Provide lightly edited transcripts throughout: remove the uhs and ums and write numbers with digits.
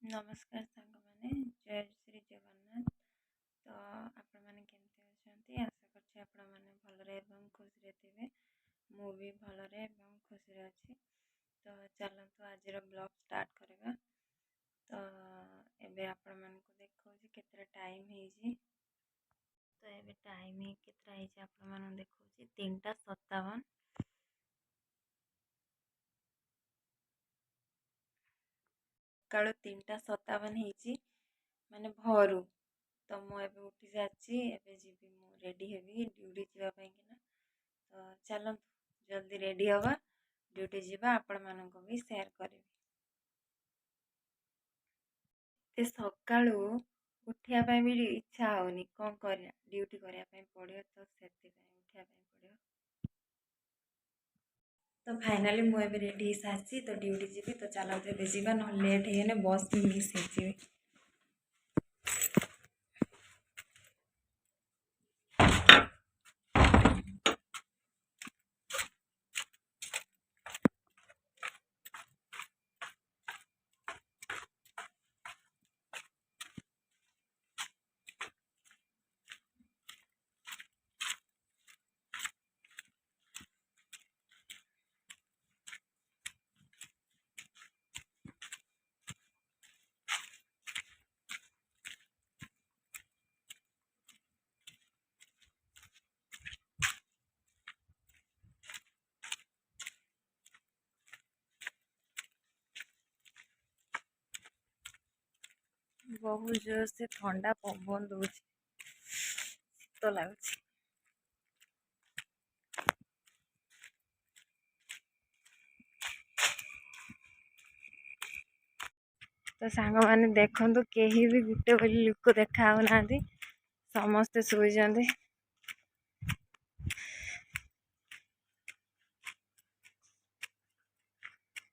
नमस्कार सांग मैंने जय श्री जगन्नाथ। तो आपण मैंने केमती अच्छा आशा करछि आपण मैंने भलरे एवं खुशी थे। मु भी भलरे एवं खुशी अच्छी। तो चलतु आज ब्लॉग स्टार्ट करवा। तो एबे आपण मन को देखो केतरा टाइम है। तो एबे टाइम केतरा है आपण मन देखो 3:57। सकाळ 3:57 है माने भोरू। तो मुझे उठी सारी एवं जी रेडी हेबी ड्यूटी जावाई कि ना। तो चलतु जल्दी रेडी हवा ड्यूटी जावा आपण मानक भी शेयर करी। सकाळू उठिया भी इच्छा होनी कौन कर ड्यूटी करने पड़ो। तो से उठा पड़ो। तो फाइनाली मुझे रेडी सारी तो ड्यूटी जी। तो चलते जावा ना लेट है बस भी मिस हो। बहुत जोर से ठंडा पवन दूसरी शीत लगुच। तो सांग मैंने देखु कहीं भी गुटे बोली लुक देखा ना समस्ते शुई।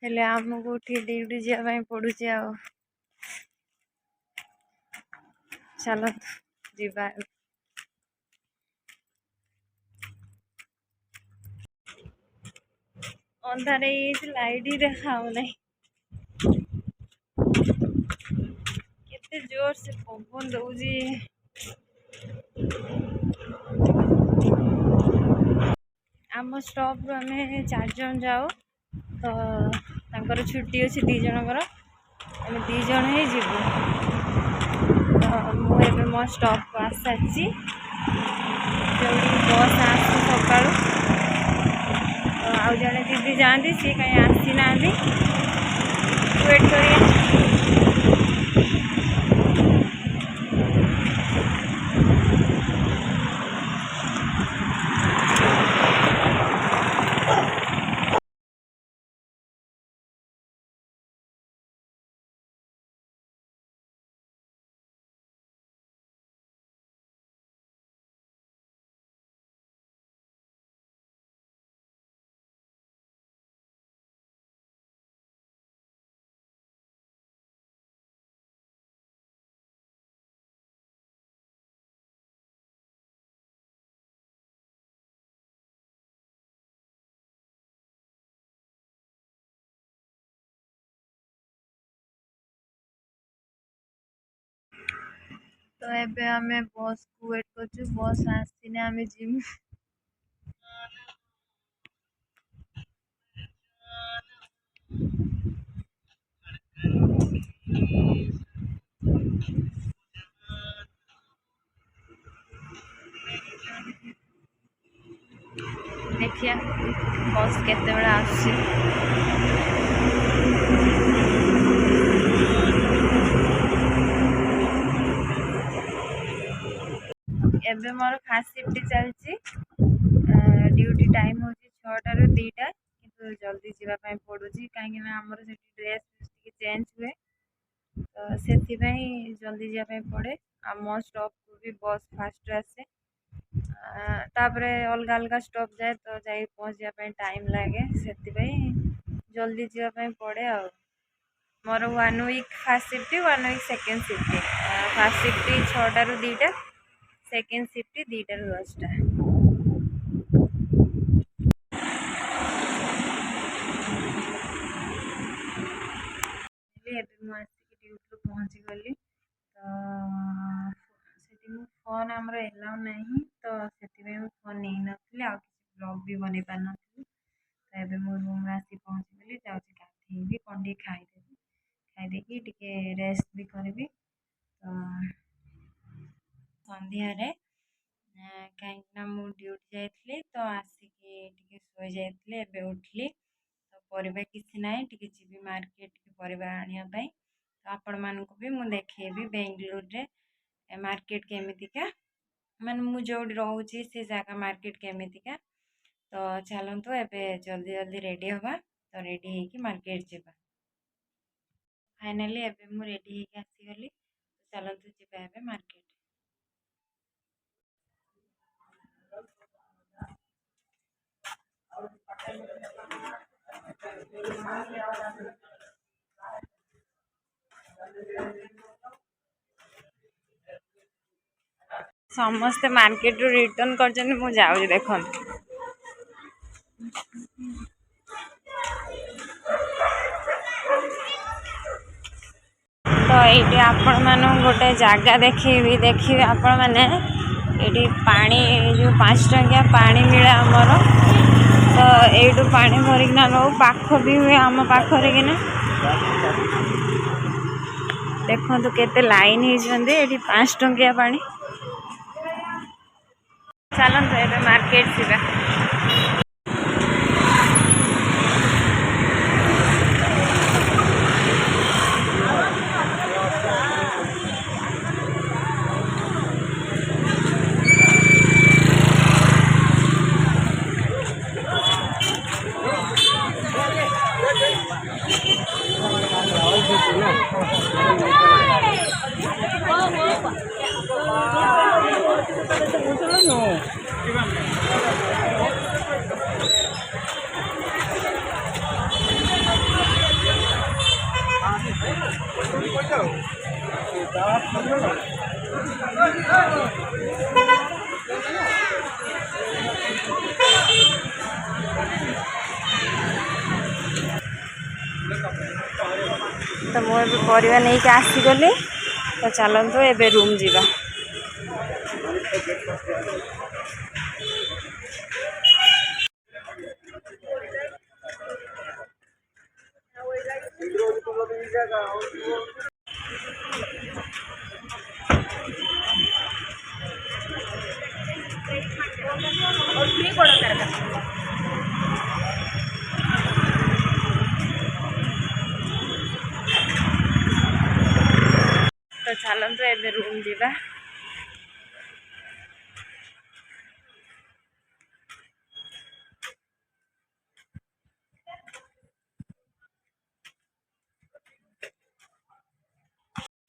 हेले आमको उठी ड्यूटी जावाई पड़ू। चलो जीवा। अंधार लाइट ही देखा केते जोर से पवन दौजी। आम स्टॉप रू आम 4 जन जाओ। तो तांकर छुट्टी अच्छी 2 जनकर आम 2 जन ही जीवु। तो मुझे मो स्टॉप को आस सारी जो बस आस सका। तो आउ जड़े दीदी जाती सी कहीं आसी ना वेट कर। तो एबे हमें बस को वेट कर। बस आसीने आम जिम। देखिए बस केते बेला आसी। एबे मोर फास्ट शिफ्ट चलची। ड्यूटी टाइम हो 6टा ରୁ 2टा किंतु जल्दी जीवाई पड़ू कहीं आमर से ड्रेस चेंज हुए। तो से जल्दी जावाई पड़े। आ मो स्टॉप को भी बस फास्ट आसे। तापरे अलग अलग स्टॉप जाए तो जाई पहुँचा टाइम लगे से जल्दी जावाई पड़े। आ मोर 1 week first shift 1 week second shift. First shift 6टा ରୁ 2टा सेकेंड शिफ्ट 2टा ରୁ 10टा। ड्यूटी पहुँची गली तो ସେଠି ମୁଁ ଫୋନ୍ ଆମର ଏଲାଉ ନାହିଁ ତ ସେଥିପାଇଁ ମୁଁ ଫୋନ୍ ନେଇନଥିଲି ଆଉ କିଛି ବ୍ଲଗ୍ ବି ବନେଇ ପାରିନଥିଲି। ତ ଏବେ ମୁଁ ରୁମ୍ରେ ଆସି ପହଞ୍ଚିଗଲି ଯାଉଛି ଗାଧେଇବି କ'ଣ ଟିକେ ଖାଇଦେବି ଖାଇଦେଇକି ଟିକେ ରେଷ୍ଟ ବି କରିବି। ତ ସନ୍ଧ୍ୟାରେ କାହିଁକିନା ମୁଁ ଡ୍ୟୁଟି ଯାଇଥିଲି ତ ଆସିକି ଟିକେ ଶୋଇଯାଇଥିଲି ଏବେ ଉଠିଲି। ତ ପରିବା କିଛି ନାହିଁ ଟିକେ ଯିବି ମାର୍କେଟ ଟିକେ ପରିବା ଆଣିବା ପାଇଁ। ତ ଆପଣମାନଙ୍କୁ ବି ମୁଁ ଦେଖେଇବି ବେଙ୍ଗଲୋରରେ ମାର୍କେଟ କେମିତିକା ମାନେ ମୁଁ ଯୋଉଠି ରହୁଛି ସେ ଜାଗା ମାର୍କେଟ କେମିତିକା। ତ ଚାଲନ୍ତୁ ଏବେ ଜଲ୍ଦି ଜଲ୍ଦି ରେଡ଼ି ହବା ତ ରେଡ଼ି ହେଇକି ମାର୍କେଟ ଯିବା। ଫାଇନାଲି ଏବେ ମୁଁ ରେଡ଼ି ହେଇକି ଆସିଗଲି ତ ଚାଲନ୍ତୁ ଯିବା ଏବେ ମାର୍କେଟ। ସମସ୍ତେ ମାର୍କେଟରୁ ରିଟର୍ନ କରିଛନ୍ତି ମୁଁ ଯାଉଛି ଦେଖନ୍ତୁ। ତ ଏଇଠି ଆପଣମାନଙ୍କୁ ଗୋଟେ ଜାଗା ଦେଖେଇବି ଦେଖିବେ ଆପଣମାନେ ଏଇଠି ପାଣି ଯେଉଁ 5 ଟଙ୍କିଆ ପାଣି ମିଳେ ଆମର ତ ଏଇଠୁ ପାଣି ଭରିକିନା ନେଉ ପାଖ ବି ହୁଏ ଆମ ପାଖରେ କିନା ଦେଖନ୍ତୁ କେତେ ଲାଇନ୍ ହେଇଛନ୍ତି ଏଇଠି 5 ଟଙ୍କିଆ ପାଣି। ଚାଲନ୍ତୁ ଏବେ ମାର୍କେଟ ଯିବା। ତ ମୁଁ ଏବେ ପରିବା ନେଇକି ଆସିଗଲି ତ ଚାଲନ୍ତୁ ଏବେ ରୁମ୍ ଯିବା। ତ ଚାଲନ୍ତୁ ଏବେ ରୁମ୍ ଯିବା।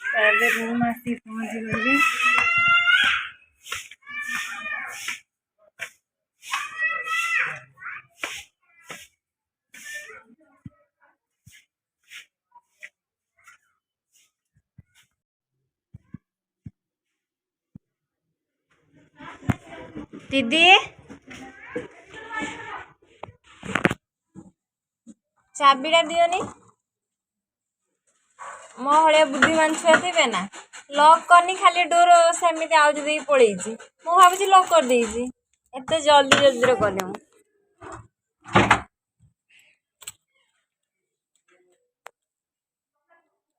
ତ ଏବେ ରୁମ୍ ଆସି ପହଞ୍ଚିଗଲି। दीदी चाबीटा दियोनी मो भाया बुद्धिमान छुआ थे ना लॉक करनी खाली डोर सेमती आउज दे पलैची मु भावी लॉक कर देइची एते जल्दी जल्दी कले मु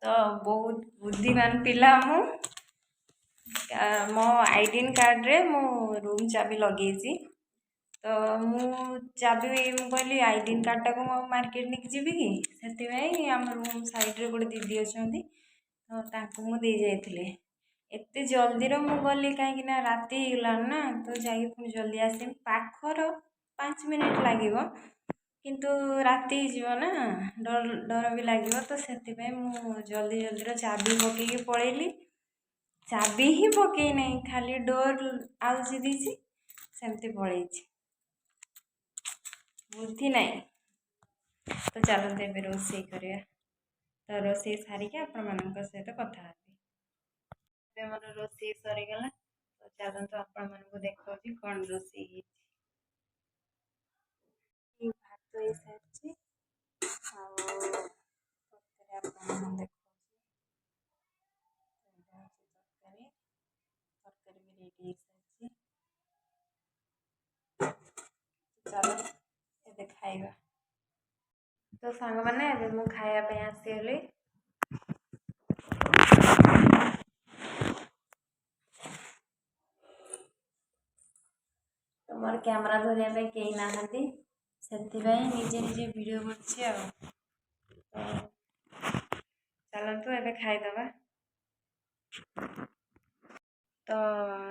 तो बहुत बुद्धिमान पिला मु मो आईडेंट कार्ड रे मो रूम चाबी लगे तो मु चाबी कहली आईडेंट कार्ड टाक मार्केट नहीं जीवी कि से आम रूम साइड रे गोटे दीदी अच्छा तो मुझे जाइए एत जल्दी मु गली कहीं राति होगा ना तो जाइए पुणी जल्दी आस पाखर 5 मिनट लगे किंतु राति हो ना डर डर भी लगे तो से जल्दी जल्दी चाबी पकईकी पलैली चाबी ही पकई नहीं खाली डोर आउजी देसी सेमती पलैई बुद्धि नहीं। तो चलते ए रोसे करिया तो रोसे सारिके आपण मान सहित कथा हेबी मोर रोसे सरीगला तो चलते आपण मानक देखा कौन रोसे भात हो सारी देख तो सांग मैंने ଏବେ ମୁଁ ଖାଇବା ପାଇଁ ଆସିଗଲି। तो मोर कैमरा धरिया पे कहीं नाहांती ସେଥିପାଇଁ ନିଜେ ନିଜେ ଭିडिଓ କରୁଛି ଆଉ। ତ ଚାଲନ୍ତୁ ଏବେ ଖାଇଦବା। ତ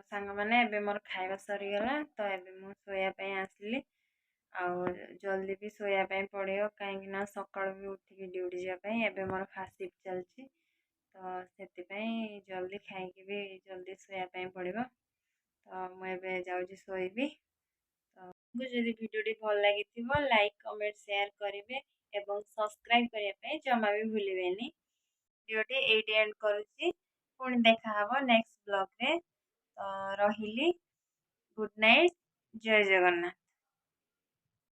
ସାଙ୍ଗମାନେ ଏବେ ମୋର ଖାଇବା ସରିଗଲା, ତ ଏବେ ମୁଁ ଶୋଇବା ପାଇଁ ଆସିଲି। ଆଉ ଜଲ୍ଦି ବି ଶୋଇବା ପାଇଁ ପଡ଼ିବ, କାହିଁକି ନା ସକାଳୁ ବି ଉଠିକି ଡ୍ୟୁଟି ଯିବା ପାଇଁ। ଏବେ ମୋର ଫାଷ୍ଟ ସିଫ୍ଟ ଚାଲିଛି, ତ ସେଥିପାଇଁ ଜଲ୍ଦି ଖାଇକି ବି ଜଲ୍ଦି ଶୋଇବା ପାଇଁ ପଡ଼ିବ। ତ ମୁଁ ଏବେ ଯାଉଛି ଶୋଇବି। ତ ଯଦି ଭିଡ଼ିଓଟି ଭଲ ଲାଗିଥିବ ଲାଇକ୍ କମେଣ୍ଟ ସେୟାର କରିବେ ଏବଂ ସବସ୍କ୍ରାଇବ୍ କରିବା ପାଇଁ ଜମା ବି ଭୁଲିବେନି। ଭିଡ଼ିଓଟି ଏଇଠି ଏଣ୍ଡ କରୁଛି, ପୁଣି ଦେଖାହବ ନେକ୍ସଟ ବ୍ଲଗରେ। ତ ରହିଲି, ଗୁଡ୍ ନାଇଟ୍, ଜୟ ଜଗନ୍ନାଥ।